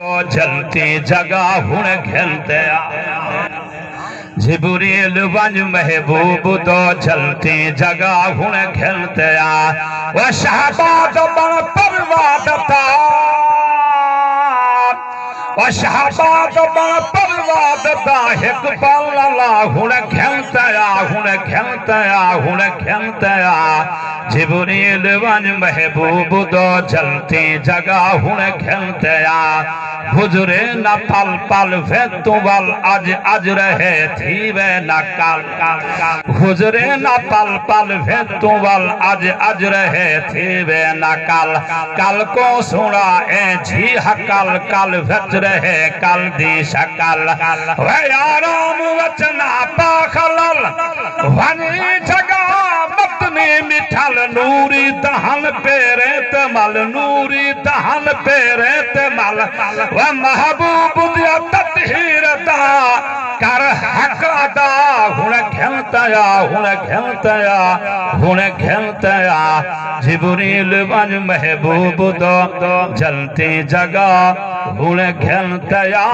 जलती जगह हुण खेलते जिब्रील वंज महबूब तो जलती जगह हुण खेलते वह शहबाद बड़ परवादता वह शहबाद बड़ परवादता एक पल्ला हुण खेलते जिब्रील वंज महबूब तो जलती जगह हुण खेलते हुजूरे न पल पल वे तुवल अज रहे थी वे न काल हुजूरे न पल पल वे तुवल अज रहे थी वे न काल कल को सुना ए जी हकल कल वच रहे कल दी शकल वे आराम वचना पाखलल वनी जगह मतनी मिठल नूरी दहन पेरे तमल नूरी दहन पेरे तमल वह महबूब दिया तत्हीरता कर हक अदा हुण खेलतया जिब्रील वंज महबूब तो जलती जगह हुण खेलतया